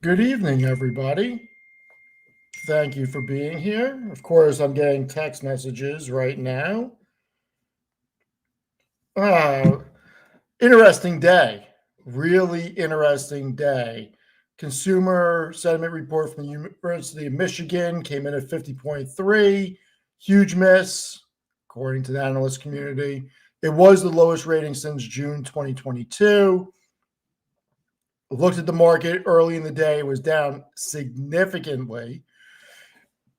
Good evening, everybody. Thank you for being here. Of course, I'm getting text messages right now. Uh, Interesting day. Really interesting day. Consumer sentiment report from the University of Michigan came in at 50.3. Huge miss, according to the analyst community. It was the lowest rating since June 2022. Looked at the market early in the day, it was down significantly.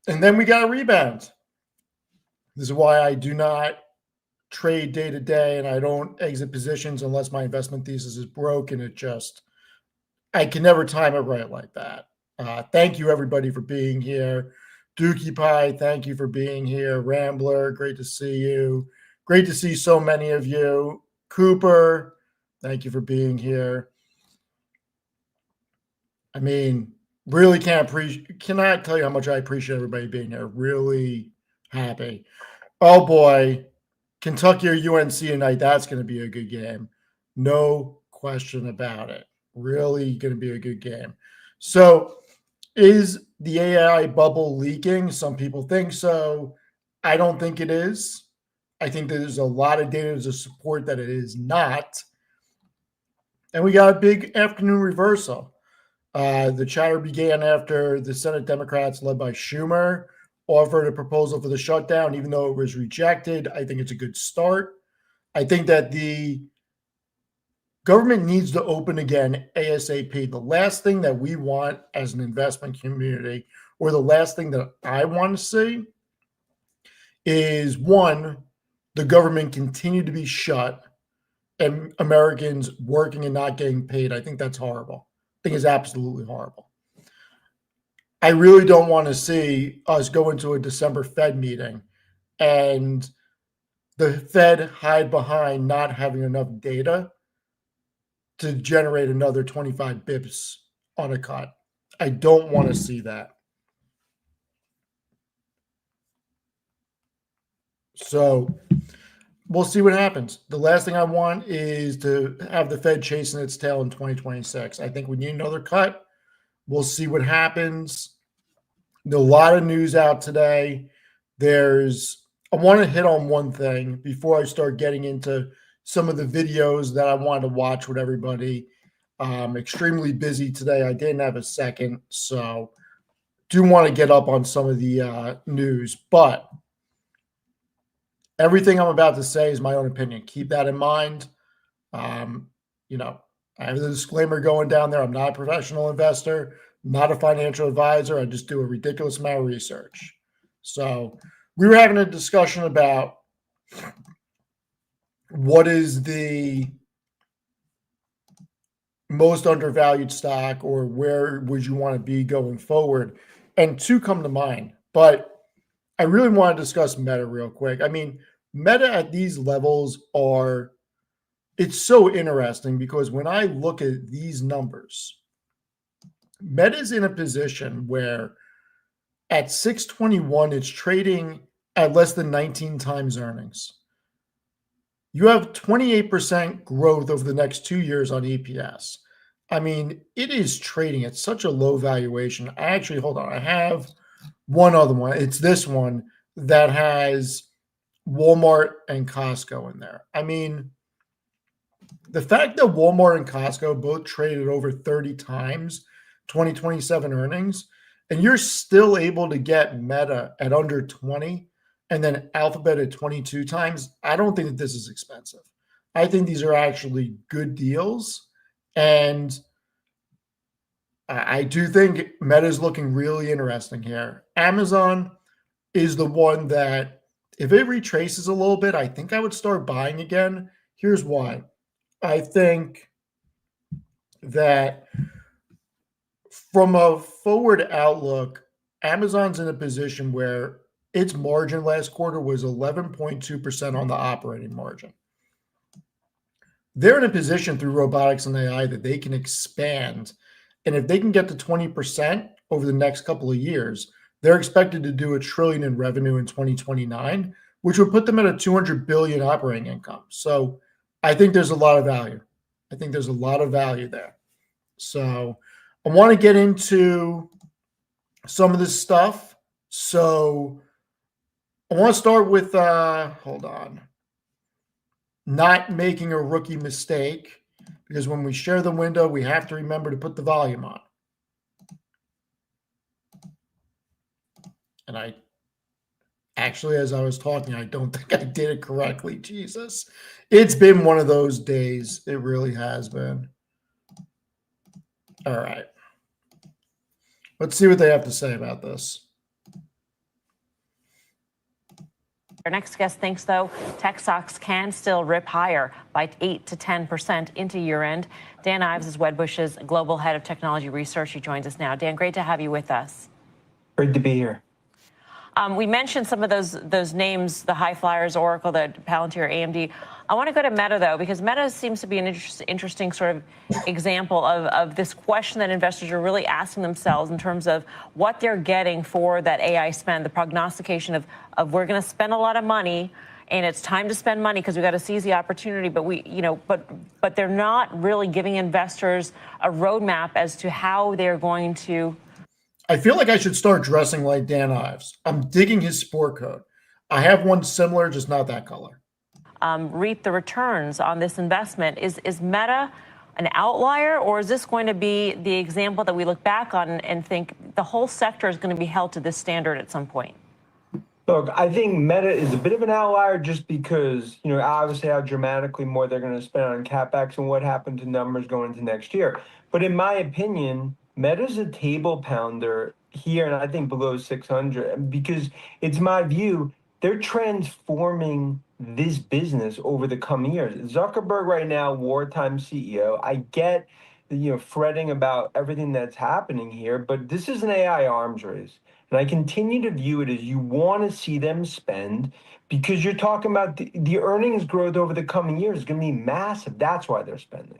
And then we got a rebound. This is why I do not trade day to day and I don't exit positions unless my investment thesis is broken. I can never time it right like that. Thank you, everybody, for being here. Dookie Pie, thank you for being here. Rambler, great to see you. Great to see so many of you. Cooper, thank you for being here. I mean, really cannot tell you how much I appreciate everybody being here. Really happy. Oh boy, Kentucky or UNC tonight, that's going to be a good game. No question about it. Really going to be a good game. So, is the AI bubble leaking? Some people think so. I don't think it is. I think there's a lot of data to support that it is not. And we got a big afternoon reversal. The chatter began after the Senate Democrats, led by Schumer, offered a proposal for the shutdown, even though it was rejected. I think it's a good start. I think that the government needs to open again ASAP. The last thing that we want as an investment community, or the last thing that I want to see, is one, the government continue to be shut and Americans working and not getting paid. I think that's horrible. I think it's absolutely horrible. I really don't want to see us go into a December Fed meeting and the Fed hide behind not having enough data to generate another 25 bips on a cut. I don't want to see that. So we'll see what happens. The last thing I want is to have the Fed chasing its tail in 2026. I think we need another cut. We'll see what happens. There's a lot of news out today. I want to hit on one thing before I start getting into some of the videos that I wanted to watch with everybody. Extremely busy today. I didn't have a second, so do want to get up on some of the news. But everything I'm about to say is my own opinion. Keep that in mind. I have the disclaimer going down there. I'm not a professional investor, not a financial advisor. I just do a ridiculous amount of research. So we were having a discussion about what is the most undervalued stock or where would you want to be going forward? And two come to mind. But I really want to discuss Meta real quick. I mean, Meta at these levels it's so interesting because when I look at these numbers, Meta's in a position where at 621, it's trading at less than 19 times earnings. You have 28% growth over the next 2 years on EPS. I mean, it is trading at such a low valuation. Hold on. I have one other one. It's this one that has Walmart and Costco in there. I mean, the fact that Walmart and Costco both traded over 30 times 2027 earnings, and you're still able to get Meta at under 20 and then Alphabet at 22 times, I don't think that this is expensive. I think these are actually good deals. And I do think Meta is looking really interesting here. Amazon is the one that, if it retraces a little bit, I think I would start buying again. Here's why. I think that from a forward outlook, Amazon's in a position where its margin last quarter was 11.2% on the operating margin. They're in a position through robotics and AI that they can expand. And if they can get to 20% over the next couple of years, they're expected to do $1 trillion in revenue in 2029, which would put them at a $200 billion operating income. So I think there's a lot of value. I think there's a lot of value there. So I want to get into some of this stuff. So I want to start with, hold on, not making a rookie mistake, because when we share the window, we have to remember to put the volume on. And I actually, as I was talking, I don't think I did it correctly. Jesus. It's been one of those days. It really has been. All right. Let's see what they have to say about this. Our next guest thinks, though, tech stocks can still rip higher by 8 to 10% into year-end. Dan Ives is Wedbush's global head of technology research. He joins us now. Dan, great to have you with us. Great to be here. We mentioned some of those names, the high flyers, Oracle, the Palantir, AMD. I want to go to Meta, though, because Meta seems to be an interesting sort of example of this question that investors are really asking themselves in terms of what they're getting for that AI spend, the prognostication of we're going to spend a lot of money and it's time to spend money because we got to seize the opportunity. But they're not really giving investors a roadmap as to how they're going to. I feel like I should start dressing like Dan Ives. I'm digging his sport coat. I have one similar, just not that color. Reap the returns on this investment. Is Meta an outlier, or is this going to be the example that we look back on and think the whole sector is going to be held to this standard at some point? Look, I think Meta is a bit of an outlier just because, obviously how dramatically more they're going to spend on CapEx and what happened to numbers going into next year. But in my opinion, Meta's a table pounder here, and I think below 600, because it's my view, they're transforming this business over the coming years. Zuckerberg right now, wartime CEO. I get, fretting about everything that's happening here, but this is an AI arms race. And I continue to view it as you want to see them spend because you're talking about the earnings growth over the coming years is going to be massive. That's why they're spending.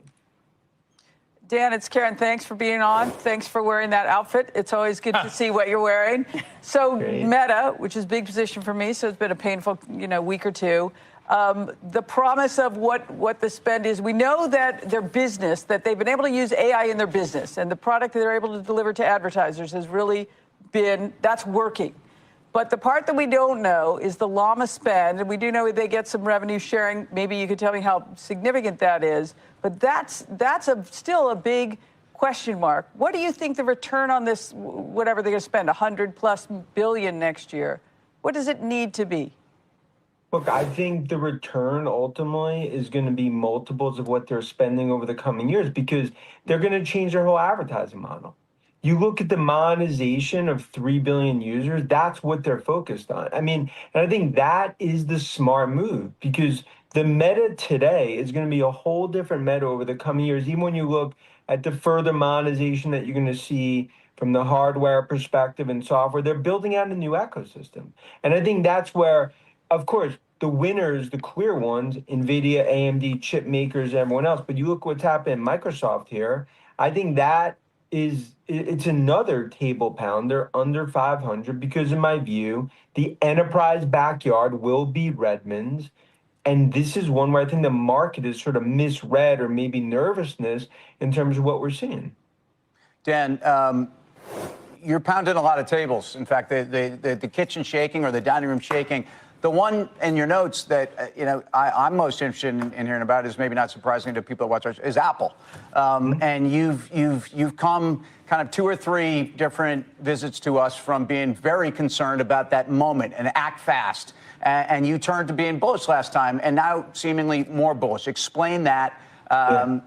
Dan, it's Karen. Thanks for being on. Thanks for wearing that outfit. It's always good to see what you're wearing. So Great. Meta, which is a big position for me, so it's been a painful, week or two. The promise of what the spend is, we know that their business, that they've been able to use AI in their business, and the product that they're able to deliver to advertisers has really been, that's working. But the part that we don't know is the llama spend, and we do know they get some revenue sharing. Maybe you could tell me how significant that is, but that's still a big question mark. What do you think the return on this, whatever they're going to spend, $100+ billion next year, what does it need to be? Look, I think the return ultimately is going to be multiples of what they're spending over the coming years because they're going to change their whole advertising model. You look at the monetization of 3 billion users, that's what they're focused on. And I think that is the smart move because the Meta today is going to be a whole different Meta over the coming years, even when you look at the further monetization that you're going to see from the hardware perspective and software. They're building out a new ecosystem. And I think that's where, of course, the winners, the clear ones, NVIDIA, AMD, chip makers, everyone else. But you look what's happened in Microsoft here. I think that it's another table pounder under 500 because in my view, the enterprise backyard will be Redmond's. And this is one where I think the market is sort of misread or maybe nervousness in terms of what we're seeing. Dan, you're pounding a lot of tables. In fact, the kitchen shaking or the dining room shaking. The one in your notes that I'm most interested in hearing about is maybe not surprising to people that watch our show, is Apple. And you've come kind of 2 or 3 different visits to us from being very concerned about that moment and act fast. And you turned to being bullish last time, and now seemingly more bullish. Explain that. I'm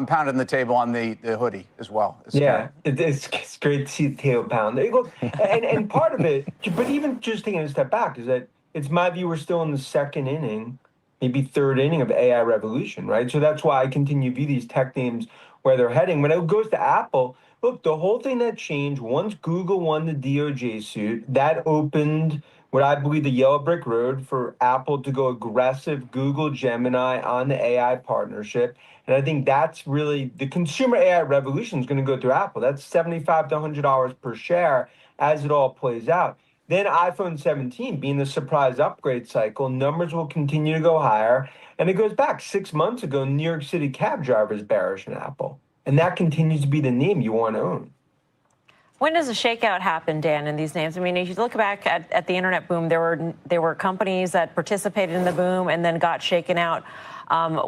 pounding the table on the hoodie as well. It's great to see the table pound. There you go. And part of it, but even just taking a step back, is that it's my view we're still in the second inning, maybe third inning of AI revolution, right? So that's why I continue to view these tech names where they're heading. When it goes to Apple, look, the whole thing that changed once Google won the DOJ suit, that opened what I believe the yellow brick road for Apple to go aggressive Google Gemini on the AI partnership. And I think that's really the consumer AI revolution is going to go through Apple. That's $75 to $100 per share as it all plays out. Then iPhone 17 being the surprise upgrade cycle, numbers will continue to go higher. And it goes back 6 months ago, New York City cab drivers bearish in Apple. And that continues to be the name you want to own. When does a shakeout happen, Dan, in these names? I mean, if you look back at the internet boom, there were companies that participated in the boom and then got shaken out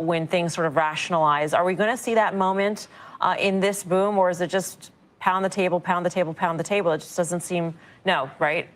when things sort of rationalized. Are we going to see that moment in this boom, or is it just pound the table, pound the table, pound the table? It just doesn't seem, no, right?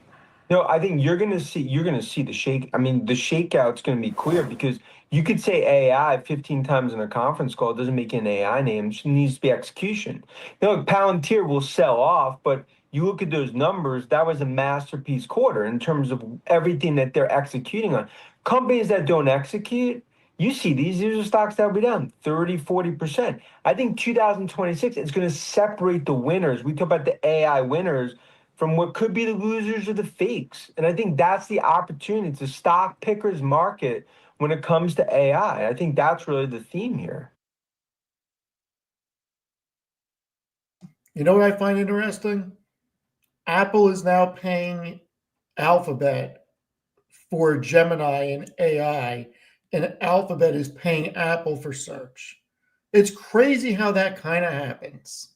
No, I think you're gonna see the shake. I mean, the shakeout's gonna be clear because you could say AI 15 times in a conference call. It doesn't make it an AI name. It just needs to be execution. Palantir will sell off, but you look at those numbers, that was a masterpiece quarter in terms of everything that they're executing on. Companies that don't execute, you see these are stocks that will be down 30, 40%. I think 2026 is going to separate the winners. We talk about the AI winners from what could be the losers or the fakes. And I think that's the opportunity. It's a stock picker's market when it comes to AI. I think that's really the theme here. You know what I find interesting? Apple is now paying Alphabet for Gemini and AI, and Alphabet is paying Apple for search. It's crazy how that kind of happens.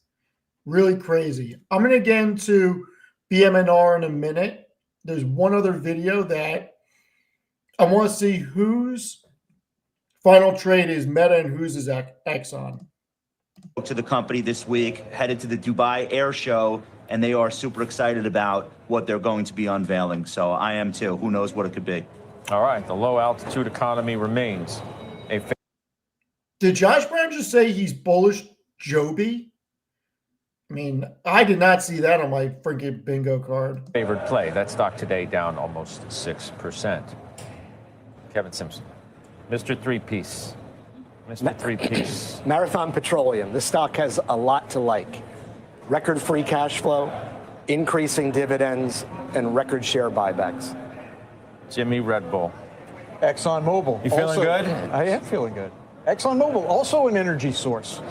Really crazy. I'm going to get into BMNR in a minute. There's one other video that I want to see whose final trade is Meta and whose is Exxon. To the company this week, headed to the Dubai Air Show, and they are super excited about what they're going to be unveiling. So I am too. Who knows what it could be? All right, the low altitude economy remains a Did Josh Brown just say he's bullish Joby? I mean, I did not see that on my freaking bingo card. favored play. That stock today down almost 6%. Kevin Simpson, Mr. Three-Piece. Mr. Three-Piece. Marathon Petroleum. This stock has a lot to like. Record free cash flow, increasing dividends, and record share buybacks. Jimmy Red Bull. ExxonMobil. You feeling also, good? I am feeling good. ExxonMobil, also an energy source.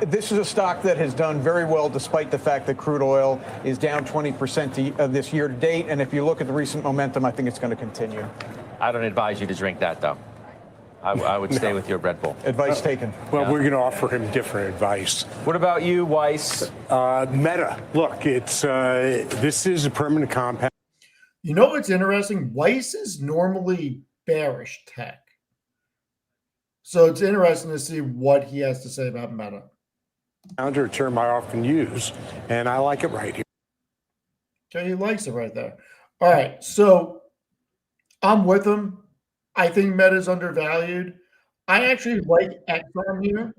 This is a stock that has done very well despite the fact that crude oil is down 20% this year to date. And if you look at the recent momentum, I think it's going to continue. I don't advise you to drink that, though. I would stay with your Red Bull. Advice taken. Well, we're going to offer him different advice. What about you, Weiss? Meta. Look, this is a permanent compound. You know what's interesting? Weiss is normally bearish tech. So it's interesting to see what he has to say about Meta. A term I often use, and I like it right here. Okay, he likes it right there. All right, so I'm with him. I think Meta is undervalued. I actually like Exxon here.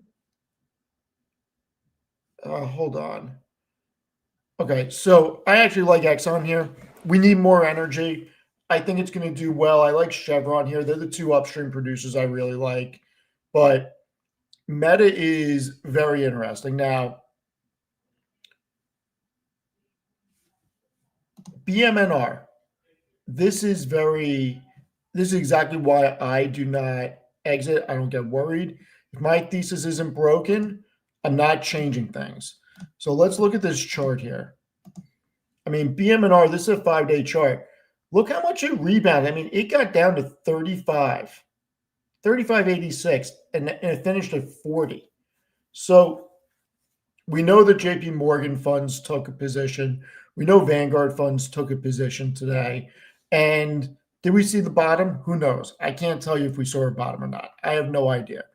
Hold on. Okay, so I actually like Exxon here. We need more energy. I think it's going to do well. I like Chevron here. They're the two upstream producers I really like. But Meta is very interesting. Now, BMNR. This is exactly why I do not exit. I don't get worried. If my thesis isn't broken, I'm not changing things. So let's look at this chart here. I mean, BMNR, this is a 5-day chart. Look how much it rebounded. I mean, it got down to 35.86, and it finished at 40. So we know that JP Morgan funds took a position. We know Vanguard funds took a position today. And did we see the bottom? Who knows? I can't tell you if we saw a bottom or not. I have no idea.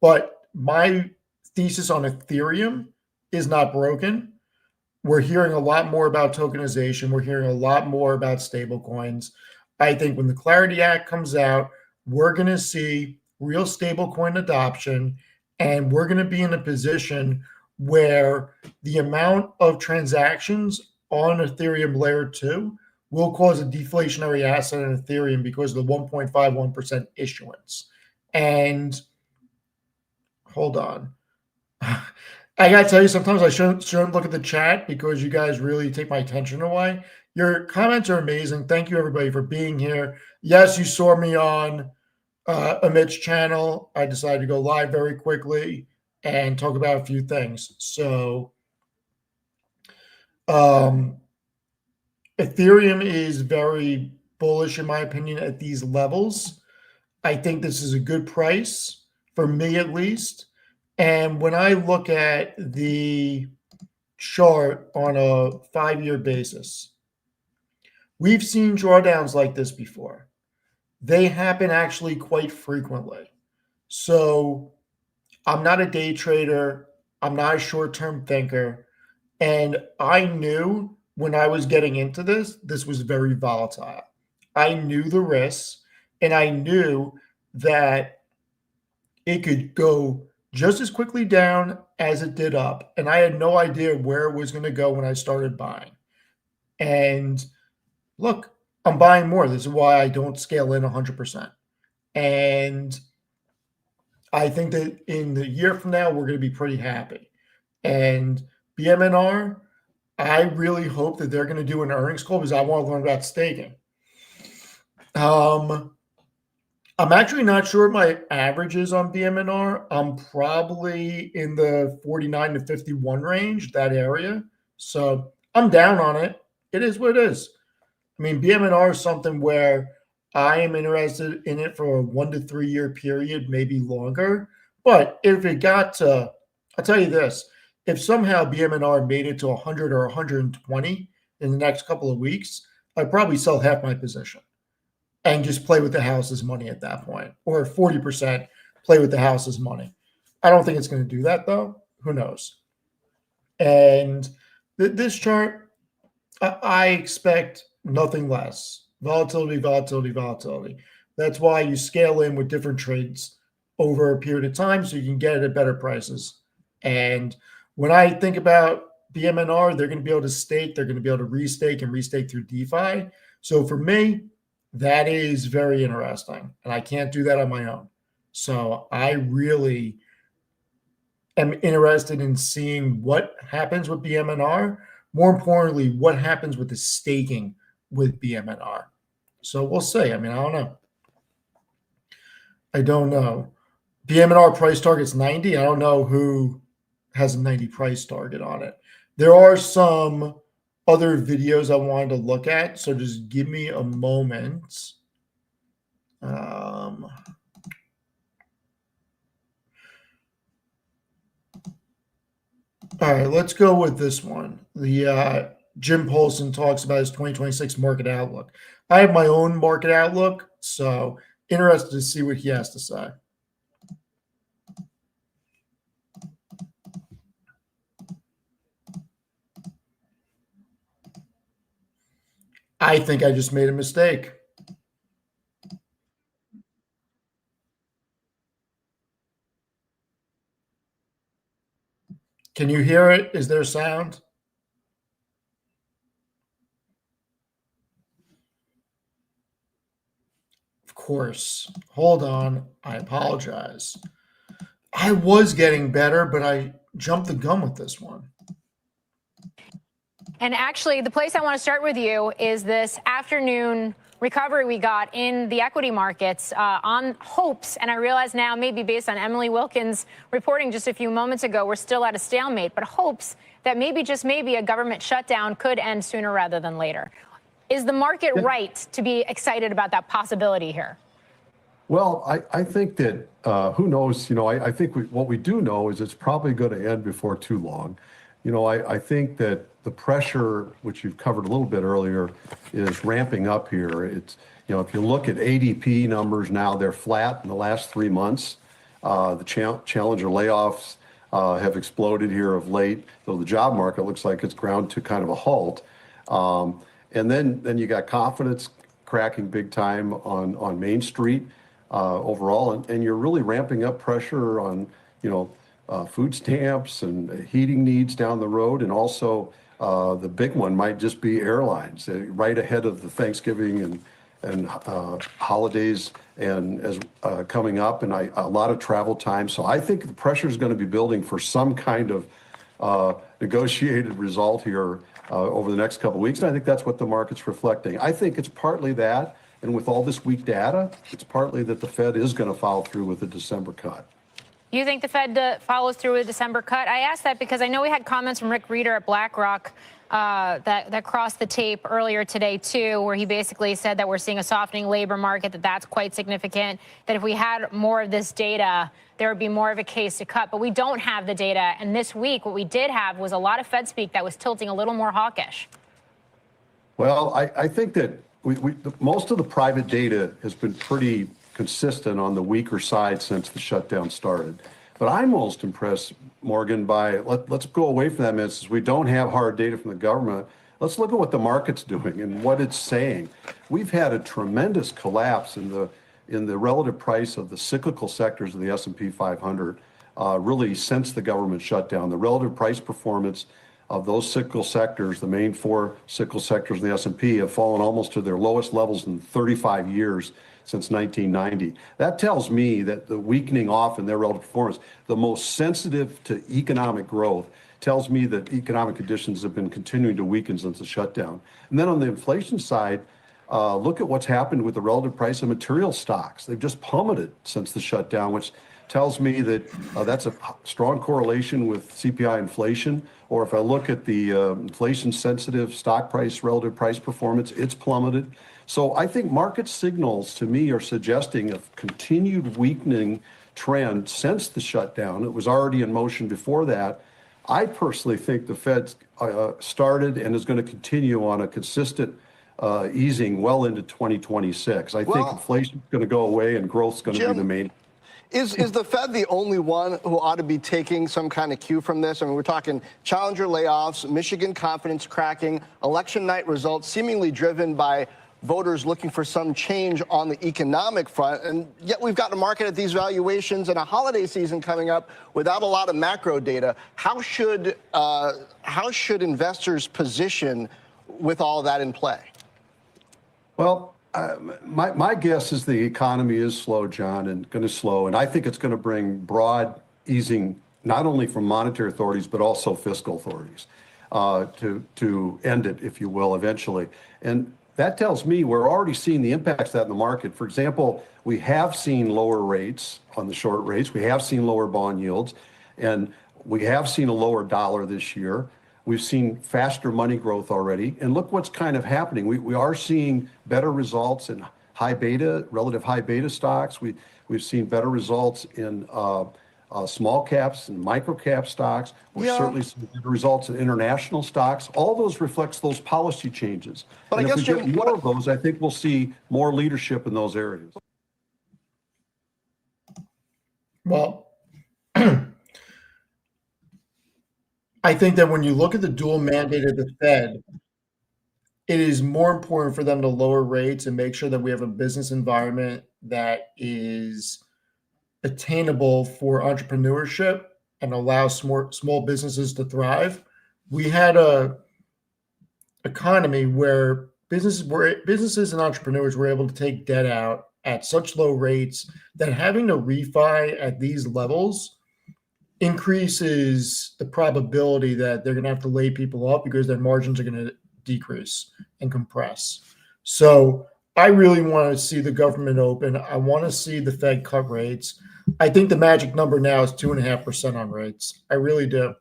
But my thesis on Ethereum is not broken. We're hearing a lot more about tokenization. We're hearing a lot more about stable coins. I think when the Clarity Act comes out, we're going to see real stablecoin adoption, and we're going to be in a position where the amount of transactions on Ethereum layer 2 will cause a deflationary asset in Ethereum because of the 1.51% issuance. And hold on. I got to tell you, sometimes I shouldn't look at the chat because you guys really take my attention away. Your comments are amazing. Thank you, everybody, for being here. Yes, you saw me on Amit's channel. I decided to go live very quickly and talk about a few things. So Ethereum is very bullish, in my opinion, at these levels. I think this is a good price, for me at least. And when I look at the chart on a 5-year basis, we've seen drawdowns like this before. They happen actually quite frequently. So I'm not a day trader. I'm not a short-term thinker. And I knew when I was getting into this, this was very volatile. I knew the risks, and I knew that it could go just as quickly down as it did up. And I had no idea where it was going to go when I started buying. And look, I'm buying more. This is why I don't scale in 100%. And I think that in the year from now, we're going to be pretty happy. And BMNR, I really hope that they're going to do an earnings call because I want to learn about staking. I'm actually not sure my average is on BMNR. I'm probably in the 49 to 51 range, that area. So I'm down on it. It is what it is. I mean, BMNR is something where I am interested in it for a 1 to 3 year period, maybe longer. But if it got to, I'll tell you this, if somehow BMNR made it to 100 or 120 in the next couple of weeks, I'd probably sell half my position and just play with the house's money at that point, or 40% play with the house's money. I don't think it's going to do that, though. Who knows? And this chart, I expect nothing less. Volatility, volatility, volatility. That's why you scale in with different trades over a period of time so you can get it at better prices. And when I think about BMNR, they're going to be able to stake, they're going to be able to restake and restake through DeFi. So for me, that is very interesting. And I can't do that on my own. So I really am interested in seeing what happens with BMNR. More importantly, what happens with the staking with BMNR. So we'll see. I mean, I don't know. I don't know. BMNR price target's 90. I don't know who has a 90 price target on it. There are some other videos I wanted to look at, so just give me a moment. All right, let's go with this one. The Jim Paulson talks about his 2026 market outlook. I have my own market outlook, so interested to see what he has to say. I think I just made a mistake. Can you hear it? Is there sound? Of course. Hold on. I apologize. I was getting better, but I jumped the gun with this one. And actually, the place I want to start with you is this afternoon recovery we got in the equity markets on hopes. And I realize now, maybe based on Emily Wilkins' reporting just a few moments ago, we're still at a stalemate, but hopes that maybe, just maybe, a government shutdown could end sooner rather than later. Is the market right to be excited about that possibility here? Well, I think that, who knows, I think what we do know is it's probably going to end before too long. I think that the pressure, which you've covered a little bit earlier, is ramping up here. It's, if you look at ADP numbers now, they're flat in the last 3 months. The challenger layoffs have exploded here of late, though the job market looks like it's ground to kind of a halt. And then you got confidence cracking big time on Main Street overall, and you're really ramping up pressure on, food stamps and heating needs down the road, and also the big one might just be airlines right ahead of the Thanksgiving and holidays and as coming up, and a lot of travel time. So I think the pressure is going to be building for some kind of negotiated result here over the next couple of weeks, and I think that's what the market's reflecting. I think it's partly that, and with all this weak data, it's partly that the Fed is going to follow through with the December cut. You think the Fed follows through with a December cut? I asked that because I know we had comments from Rick Reeder at BlackRock that crossed the tape earlier today too, where he basically said that we're seeing a softening labor market, that's quite significant, that if we had more of this data, there would be more of a case to cut. But we don't have the data. And this week, what we did have was a lot of Fed speak that was tilting a little more hawkish. Well, I think that most of the private data has been pretty consistent on the weaker side since the shutdown started. But I'm most impressed, Morgan, by let's go away from that minute, since we don't have hard data from the government. Let's look at what the market's doing and what it's saying. We've had a tremendous collapse in the relative price of the cyclical sectors of the S&P 500, really since the government shutdown. The relative price performance of those cyclical sectors, the main 4 cyclical sectors in the S&P, have fallen almost to their lowest levels in 35 years. Since 1990. That tells me that the weakening off in their relative performance, the most sensitive to economic growth, tells me that economic conditions have been continuing to weaken since the shutdown. And then on the inflation side, look at what's happened with the relative price of material stocks. They've just plummeted since the shutdown, which tells me that that's a strong correlation with CPI inflation. Or if I look at the inflation-sensitive stock price, relative price performance, it's plummeted. So I think market signals to me are suggesting a continued weakening trend since the shutdown. It was already in motion before that. I personally think the Fed started and is going to continue on a consistent easing well into 2026. I think inflation's going to go away and growth's going to be the main. Is the Fed the only one who ought to be taking some kind of cue from this? I mean, we're talking Challenger layoffs, Michigan confidence cracking, election night results seemingly driven by voters looking for some change on the economic front. And yet we've got a market at these valuations and a holiday season coming up without a lot of macro data. How should investors position with all of that in play? Well, my guess is the economy is slow, John, and going to slow. And I think it's going to bring broad easing, not only from monetary authorities, but also fiscal authorities to end it, if you will, eventually. And that tells me we're already seeing the impacts of that in the market. For example, we have seen lower rates on the short rates. We have seen lower bond yields, and we have seen a lower dollar this year. We've seen faster money growth already. And look what's kind of happening. We are seeing better results in high beta, relative high beta stocks. We've seen better results in small caps and micro cap stocks. We're certainly seeing better results in international stocks. All those reflects those policy changes. But and I guess, if we get more of those, I think we'll see more leadership in those areas. Well, I think that when you look at the dual mandate of the Fed, it is more important for them to lower rates and make sure that we have a business environment that is attainable for entrepreneurship and allows small businesses to thrive. We had a economy where businesses and entrepreneurs were able to take debt out at such low rates that having to refi at these levels increases the probability that they're going to have to lay people off because their margins are going to decrease and compress. So I really want to see the government open. I want to see the Fed cut rates. I think the magic number now is 2.5% on rates. I really do.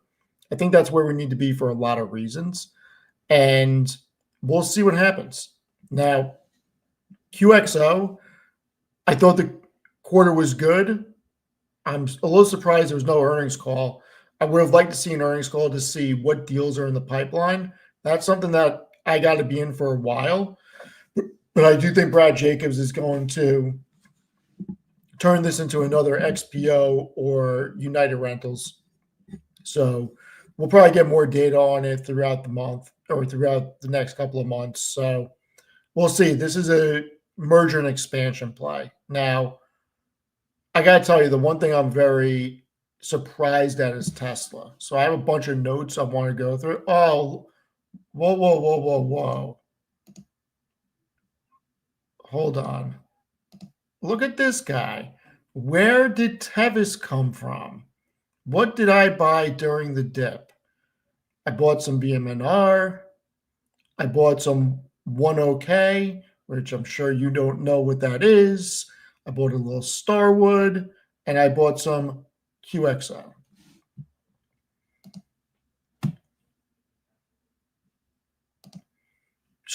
I think that's where we need to be for a lot of reasons. And we'll see what happens. Now, QXO, I thought the quarter was good. I'm a little surprised there was no earnings call. I would have liked to see an earnings call to see what deals are in the pipeline. That's something that I got to be in for a while. But I do think Brad Jacobs is going to turn this into another XPO or United Rentals. So we'll probably get more data on it throughout the month or throughout the next couple of months. So we'll see. This is a merger and expansion play. Now, I got to tell you, the one thing I'm very surprised at is Tesla. So I have a bunch of notes I want to go through. Oh, whoa. Hold on. Look at this guy. Where did Tevis come from? What did I buy during the dip? I bought some BMNR. I bought some 10K, which I'm sure you don't know what that is. I bought a little Starwood, and I bought some QXO.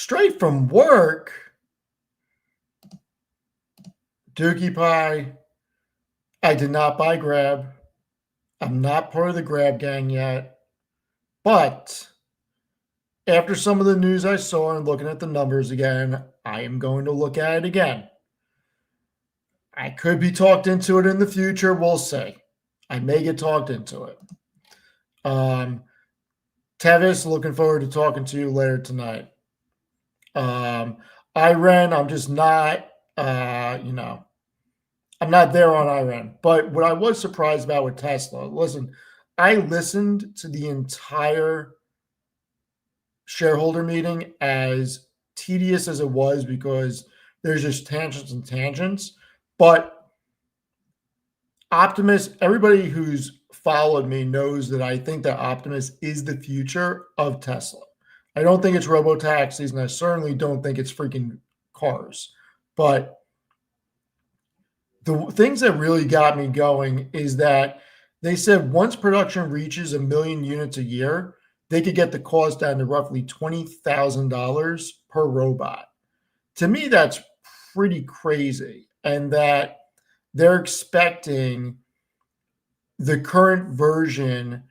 straight from work, Dookie Pie, I did not buy Grab. I'm not part of the Grab gang yet. But after some of the news I saw and looking at the numbers again, I am going to look at it again. I could be talked into it in the future. We'll see. I may get talked into it. Tevis, looking forward to talking to you later tonight. Iran, I'm just not, I'm not there on Iran. But what I was surprised about with Tesla, listen, I listened to the entire shareholder meeting, as tedious as it was, because there's just tangents and tangents. But Optimus, everybody who's followed me knows that I think that Optimus is the future of Tesla. I don't think it's robo-taxis, and I certainly don't think it's freaking cars. But the things that really got me going is that they said once production reaches 1 million units a year, they could get the cost down to roughly $20,000 per robot. To me, that's pretty crazy. And that they're expecting the current version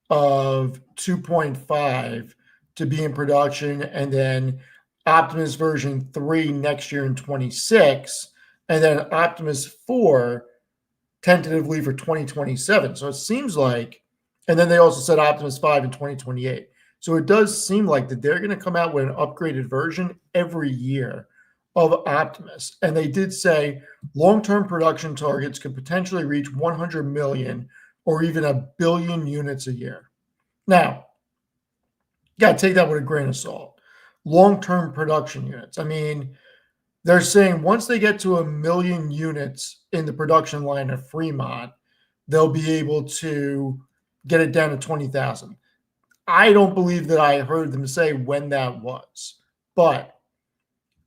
of 2.5 to be in production, and then Optimus version 3 next year in 26, and then Optimus 4 tentatively for 2027. So it seems like, and then they also said Optimus 5 in 2028. So it does seem like that they're going to come out with an upgraded version every year of Optimus. And they did say long-term production targets could potentially reach 100 million or even 1 billion units a year. Now, you got to take that with a grain of salt. Long-term production units. I mean, they're saying once they get to 1 million units in the production line of Fremont, they'll be able to get it down to 20,000. I don't believe that I heard them say when that was. But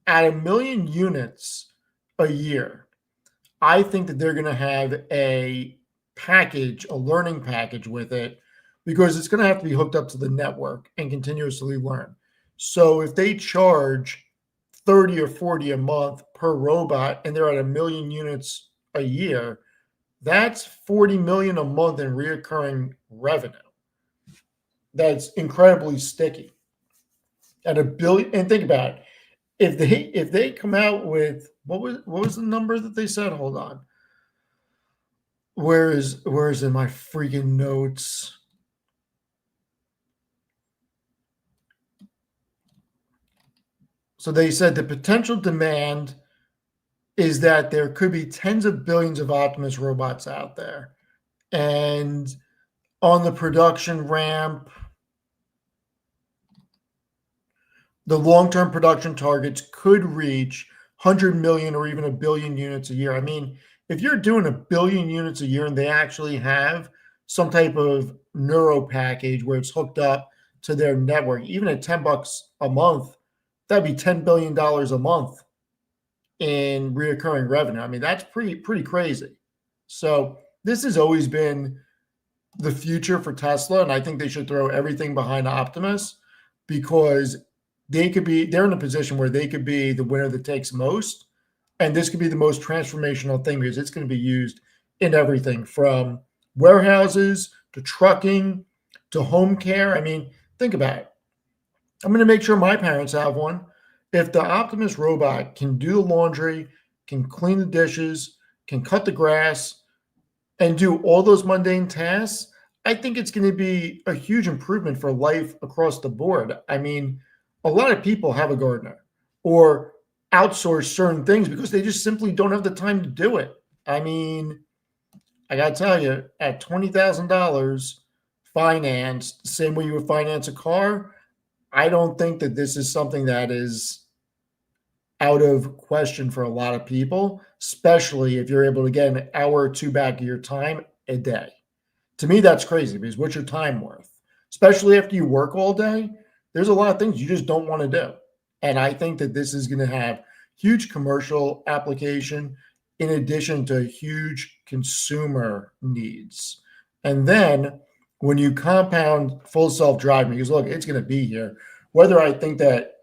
at 1 million units a year, I think that they're going to have a package, a learning package with it, because it's going to have to be hooked up to the network and continuously learn. So if they charge 30 or 40 a month per robot and they're at 1 million units a year, that's 40 million a month in reoccurring revenue. That's incredibly sticky. At 1 billion, and think about it. If they come out with what was the number that they said? Hold on. Where is in my freaking notes? So they said the potential demand is that there could be tens of billions of Optimus robots out there. And on the production ramp, the long-term production targets could reach 100 million or even 1 billion units a year. I mean, if you're doing 1 billion units a year and they actually have some type of neuro package where it's hooked up to their network, even at $10 a month, that'd be $10 billion a month in reoccurring revenue. I mean, that's pretty crazy. So this has always been the future for Tesla, and I think they should throw everything behind Optimus, because they're in a position where they could be the winner that takes most, and this could be the most transformational thing, because it's going to be used in everything from warehouses to trucking to home care. I mean, think about it. I'm going to make sure my parents have one. If the Optimus robot can do the laundry, can clean the dishes, can cut the grass, and do all those mundane tasks, I think it's going to be a huge improvement for life across the board. I mean, a lot of people have a gardener or outsource certain things because they just simply don't have the time to do it. I mean, I got to tell you, at $20,000 financed, the same way you would finance a car, I don't think that this is something that is out of question for a lot of people, especially if you're able to get an hour or two back of your time a day. To me, that's crazy, because what's your time worth? Especially after you work all day, there's a lot of things you just don't want to do. And I think that this is going to have huge commercial application in addition to huge consumer needs. And then when you compound full self-driving, because look, it's going to be here. Whether I think that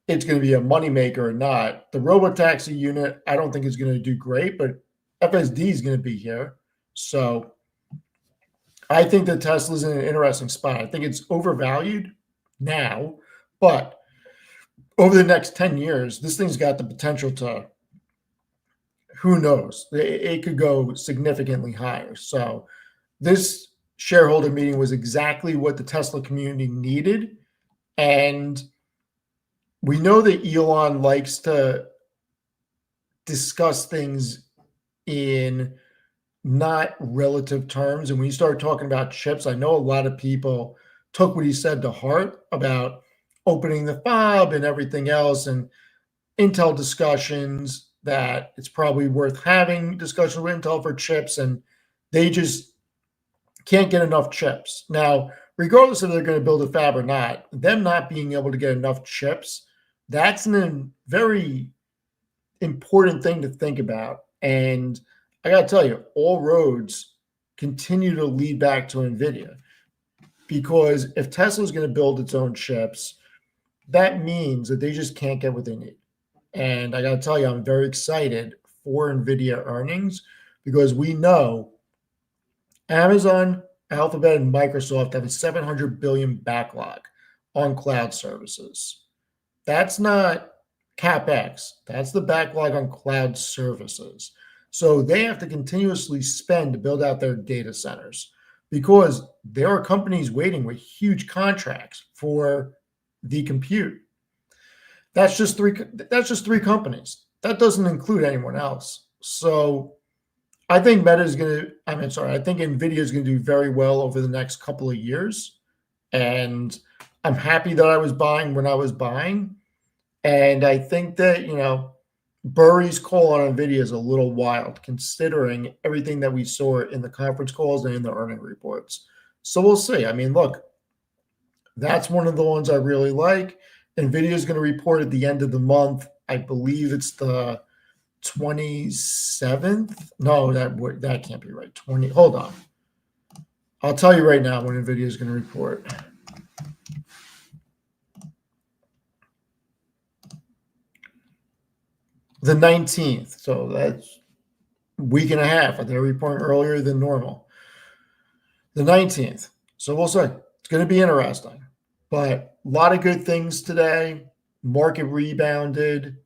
it's going to be a moneymaker or not. The robotaxi unit, I don't think is going to do great, but FSD is going to be here. So I think that Tesla's in an interesting spot. I think it's overvalued now, but over the next 10 years, this thing's got the potential to, who knows, it could go significantly higher. So this shareholder meeting was exactly what the Tesla community needed. And we know that Elon likes to discuss things in not relative terms. And when you start talking about chips, I know a lot of people took what he said to heart about opening the fob and everything else, and Intel discussions, that it's probably worth having discussions with Intel for chips, and they just can't get enough chips. Now, regardless if they're going to build a fab or not, them not being able to get enough chips, that's a very important thing to think about. And I got to tell you, all roads continue to lead back to NVIDIA, because if Tesla's going to build its own chips, that means that they just can't get what they need. And I got to tell you, I'm very excited for NVIDIA earnings, because we know Amazon, Alphabet, and Microsoft have a 700 billion backlog on cloud services. That's not CapEx. That's the backlog on cloud services. So they have to continuously spend to build out their data centers, because there are companies waiting with huge contracts for the compute. That's just three companies. That doesn't include anyone else. So I think I think NVIDIA is going to do very well over the next couple of years. And I'm happy that I was buying when I was buying. And I think that, Burry's call on NVIDIA is a little wild, considering everything that we saw in the conference calls and in the earning reports. So we'll see. I mean, look, that's one of the ones I really like. NVIDIA is going to report at the end of the month. I believe it's the 27th. No, that can't be right. Hold on. I'll tell you right now when NVIDIA is going to report. The 19th. So that's a week and a half. They're reporting earlier than normal. The 19th. So we'll see. It's going to be interesting. But a lot of good things today. Market rebounded.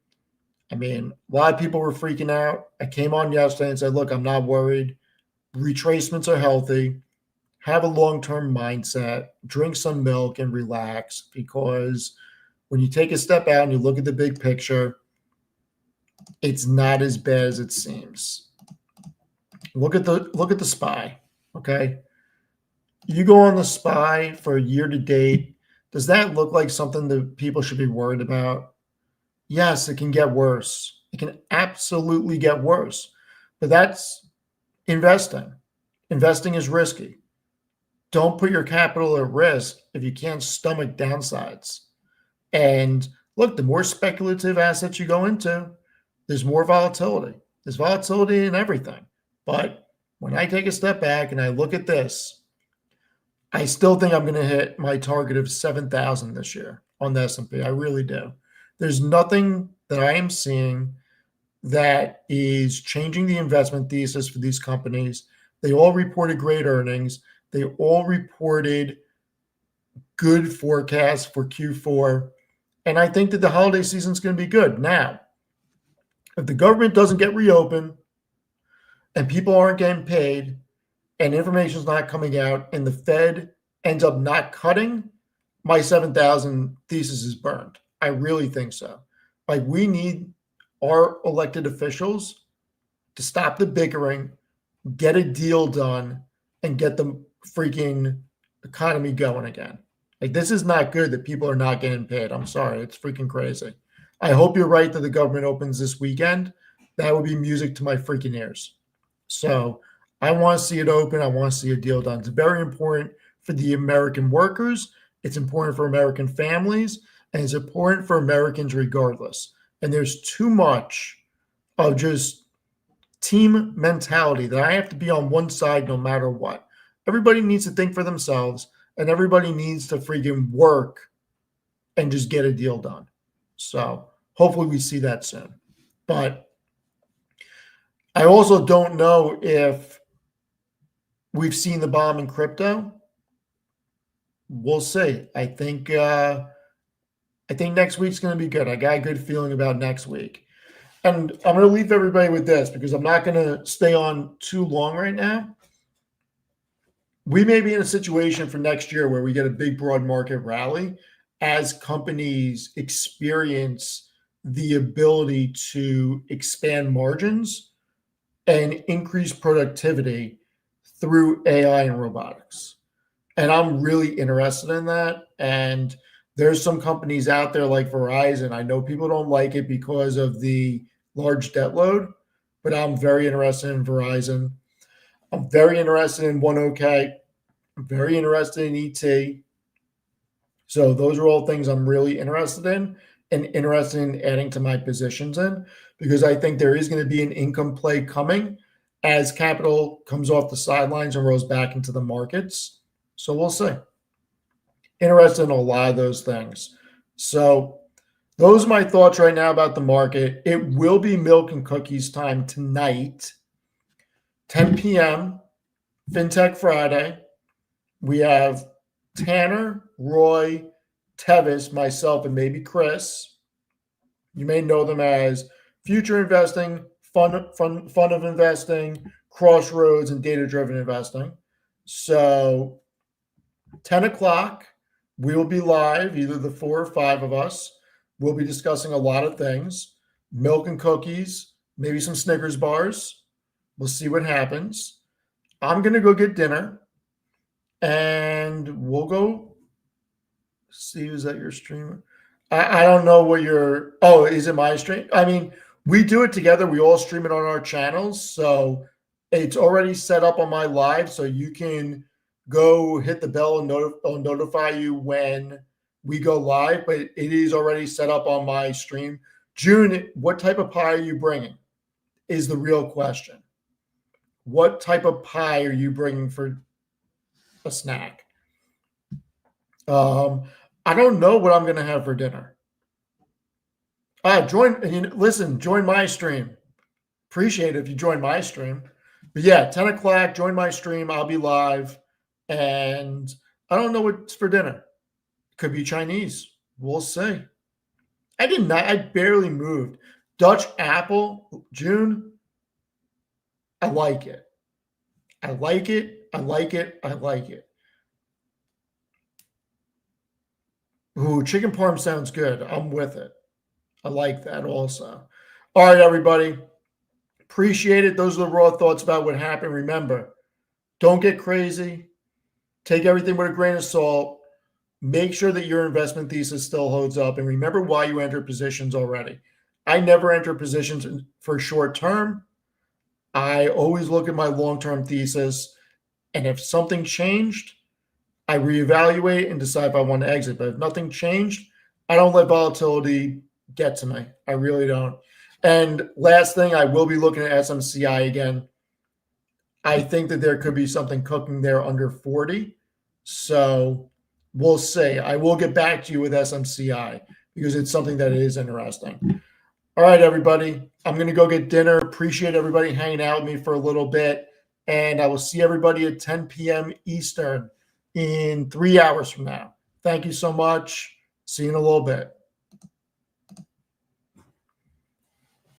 I mean, a lot of people were freaking out. I came on yesterday and said, look, I'm not worried. Retracements are healthy. Have a long-term mindset. Drink some milk and relax, because when you take a step out and you look at the big picture, it's not as bad as it seems. Look at the SPY, okay? You go on the SPY for year to date. Does that look like something that people should be worried about? Yes, it can get worse. It can absolutely get worse. But that's investing. Investing is risky. Don't put your capital at risk if you can't stomach downsides. And look, the more speculative assets you go into, there's more volatility. There's volatility in everything. But when I take a step back and I look at this, I still think I'm going to hit my target of 7,000 this year on the S&P. I really do. There's nothing that I am seeing that is changing the investment thesis for these companies. They all reported great earnings. They all reported good forecasts for Q4. And I think that the holiday season is going to be good. Now, if the government doesn't get reopened and people aren't getting paid and information is not coming out and the Fed ends up not cutting, my 7,000 thesis is burned. I really think so. Like, we need our elected officials to stop the bickering, get a deal done, and get the freaking economy going again. Like, this is not good that people are not getting paid. I'm sorry. It's freaking crazy. I hope you're right that the government opens this weekend. That would be music to my freaking ears. So I want to see it open. I want to see a deal done. It's very important for the American workers. It's important for American families. And it's important for Americans regardless. And there's too much of just team mentality that I have to be on one side no matter what. Everybody needs to think for themselves, and everybody needs to freaking work and just get a deal done. So hopefully we see that soon. But I also don't know if we've seen the bomb in crypto. We'll see. I think next week's going to be good. I got a good feeling about next week. And I'm going to leave everybody with this because I'm not going to stay on too long right now. We may be in a situation for next year where we get a big broad market rally as companies experience the ability to expand margins and increase productivity through AI and robotics. And I'm really interested in that. And there's some companies out there like Verizon. I know people don't like it because of the large debt load, but I'm very interested in Verizon. I'm very interested in OneOK. I'm very interested in ET. So those are all things I'm really interested in and interested in adding to my positions in, because I think there is going to be an income play coming as capital comes off the sidelines and rolls back into the markets. So we'll see. Interested in a lot of those things. So those are my thoughts right now about the market. It will be milk and cookies time tonight, 10 p.m., FinTech Friday. We have Tanner, Roy, Tevis, myself, and maybe Chris. You may know them as Future Investing, Fun of Investing, Crossroads, and Data Driven Investing. So 10 o'clock, we will be live, either the 4 or 5 of us. We'll be discussing a lot of things, milk and cookies, maybe some Snickers bars. We'll see what happens. I'm going to go get dinner, and we'll go see. Is that your stream? I don't know what your, oh, is it my stream? I mean, we do it together. We all stream it on our channels. So it's already set up on my live. So you can go hit the bell and notify you when we go live. But it is already set up on my stream. June, what type of pie are you bringing is the real question. What type of pie are you bringing for a snack? I don't know what I'm going to have for dinner. Join my stream. Appreciate it if you join my stream. But yeah, 10 o'clock, join my stream. I'll be live. And I don't know what's for dinner. Could be Chinese. We'll see. I barely moved. Dutch apple, June. I like it. I like it. I like it. I like it. Ooh, chicken parm sounds good. I'm with it. I like that also. All right, everybody. Appreciate it. Those are the raw thoughts about what happened. Remember, don't get crazy. Take everything with a grain of salt. Make sure that your investment thesis still holds up. And remember why you enter positions already. I never enter positions for short term. I always look at my long-term thesis. And if something changed, I reevaluate and decide if I want to exit. But if nothing changed, I don't let volatility get to me. I really don't. And last thing, I will be looking at SMCI again. I think that there could be something cooking there under 40. So we'll see. I will get back to you with SMCI because it's something that is interesting. All right, everybody. I'm going to go get dinner. Appreciate everybody hanging out with me for a little bit. And I will see everybody at 10 p.m. Eastern in 3 hours from now. Thank you so much. See you in a little bit.